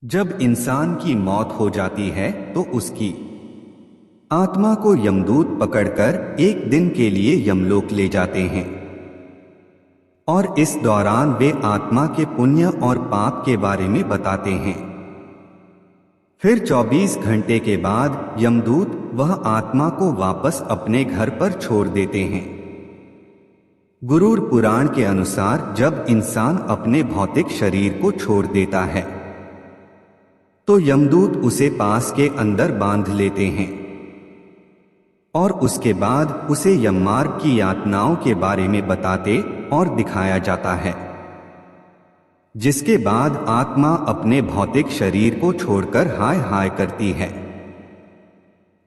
जब इंसान की मौत हो जाती है तो उसकी आत्मा को यमदूत पकड़कर एक दिन के लिए यमलोक ले जाते हैं और इस दौरान वे आत्मा के पुण्य और पाप के बारे में बताते हैं। फिर 24 घंटे के बाद यमदूत वह आत्मा को वापस अपने घर पर छोड़ देते हैं। गुरुर पुराण के अनुसार जब इंसान अपने भौतिक शरीर को छोड़ देता है तो यमदूत उसे पास के अंदर बांध लेते हैं और उसके बाद उसे यममार्ग की यातनाओं के बारे में बताते और दिखाया जाता है, जिसके बाद आत्मा अपने भौतिक शरीर को छोड़कर हाय हाय करती है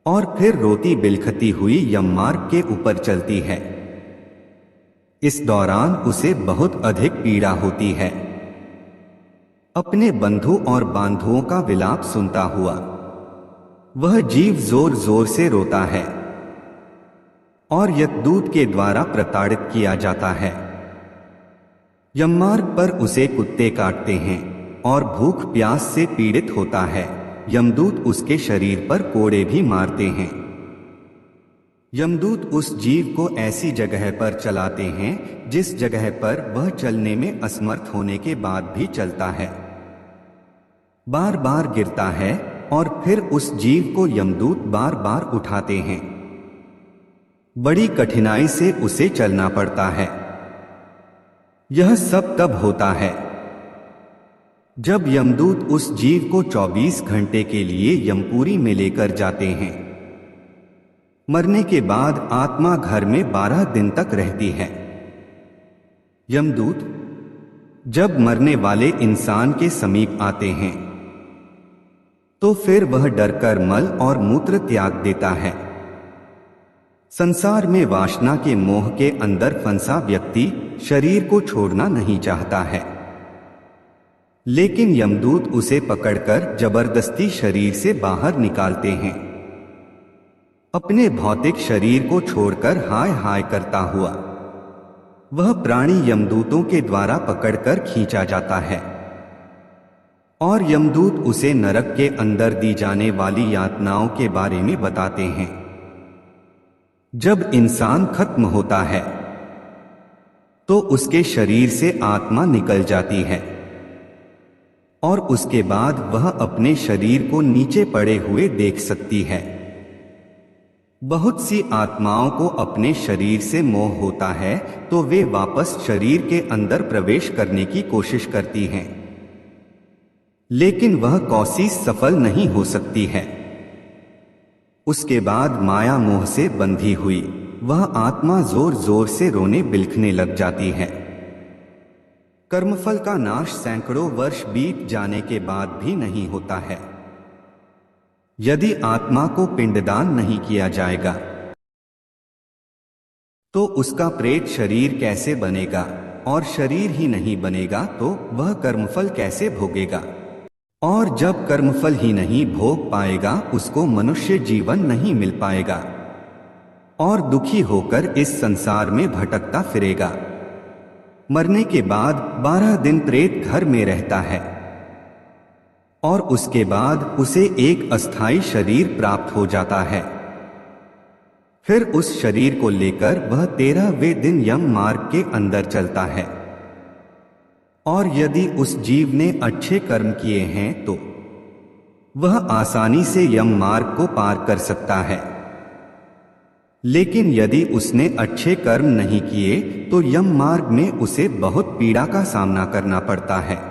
और फिर रोती बिलखती हुई यममार्ग के ऊपर चलती है। इस दौरान उसे बहुत अधिक पीड़ा होती है। अपने बंधु और बांधुओं का विलाप सुनता हुआ वह जीव जोर जोर से रोता है और यमदूत के द्वारा प्रताड़ित किया जाता है। यममार्ग पर उसे कुत्ते काटते हैं और भूख प्यास से पीड़ित होता है। यमदूत उसके शरीर पर कोड़े भी मारते हैं। यमदूत उस जीव को ऐसी जगह पर चलाते हैं जिस जगह पर वह चलने में असमर्थ होने के बाद भी चलता है, बार बार गिरता है और फिर उस जीव को यमदूत बार बार उठाते हैं। बड़ी कठिनाई से उसे चलना पड़ता है। यह सब तब होता है जब यमदूत उस जीव को 24 घंटे के लिए यमपुरी में लेकर जाते हैं। मरने के बाद आत्मा घर में 12 दिन तक रहती है। यमदूत जब मरने वाले इंसान के समीप आते हैं तो फिर वह डरकर मल और मूत्र त्याग देता है। संसार में वासना के मोह के अंदर फंसा व्यक्ति शरीर को छोड़ना नहीं चाहता है, लेकिन यमदूत उसे पकड़कर जबरदस्ती शरीर से बाहर निकालते हैं। अपने भौतिक शरीर को छोड़कर हाय हाय करता हुआ वह प्राणी यमदूतों के द्वारा पकड़कर खींचा जाता है और यमदूत उसे नरक के अंदर दी जाने वाली यातनाओं के बारे में बताते हैं। जब इंसान खत्म होता है तो उसके शरीर से आत्मा निकल जाती है और उसके बाद वह अपने शरीर को नीचे पड़े हुए देख सकती है। बहुत सी आत्माओं को अपने शरीर से मोह होता है तो वे वापस शरीर के अंदर प्रवेश करने की कोशिश करती हैं, लेकिन वह कोशिश सफल नहीं हो सकती है। उसके बाद माया मोह से बंधी हुई वह आत्मा जोर जोर से रोने बिलखने लग जाती है। कर्मफल का नाश सैकड़ों वर्ष बीत जाने के बाद भी नहीं होता है। यदि आत्मा को पिंडदान नहीं किया जाएगा तो उसका प्रेत शरीर कैसे बनेगा, और शरीर ही नहीं बनेगा तो वह कर्मफल कैसे भोगेगा, और जब कर्मफल ही नहीं भोग पाएगा उसको मनुष्य जीवन नहीं मिल पाएगा और दुखी होकर इस संसार में भटकता फिरेगा। मरने के बाद 12 दिन प्रेत घर में रहता है और उसके बाद उसे एक अस्थाई शरीर प्राप्त हो जाता है। फिर उस शरीर को लेकर वह 13वें दिन यम मार्ग के अंदर चलता है और यदि उस जीव ने अच्छे कर्म किए हैं तो वह आसानी से यम मार्ग को पार कर सकता है, लेकिन यदि उसने अच्छे कर्म नहीं किए तो यम मार्ग में उसे बहुत पीड़ा का सामना करना पड़ता है।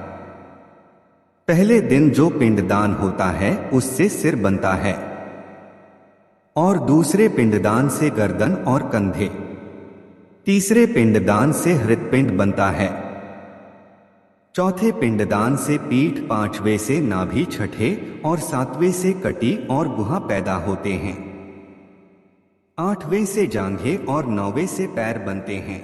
पहले दिन जो पिंडदान होता है उससे सिर बनता है और दूसरे पिंडदान से गर्दन और कंधे, तीसरे पिंडदान से हृदपिंड बनता है, चौथे पिंडदान से पीठ, 5वें से नाभि, छठे और 7वें से कटी और गुहा पैदा होते हैं, 8वें से जांघें और 9वें से पैर बनते हैं।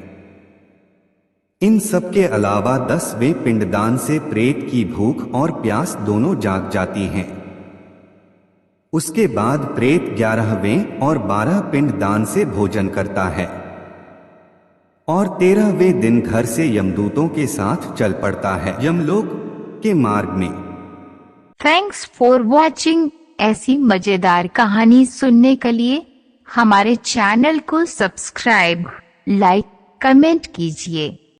इन सब के अलावा 10वें पिंडदान से प्रेत की भूख और प्यास दोनों जाग जाती हैं। उसके बाद प्रेत 11वें और 12 पिंडदान से भोजन करता है और 13वें दिन घर से यमदूतों के साथ चल पड़ता है यमलोक के मार्ग में। Thanks for watching. ऐसी मजेदार कहानी सुनने के लिए हमारे चैनल को सब्सक्राइब, लाइक, कमेंट कीजिए।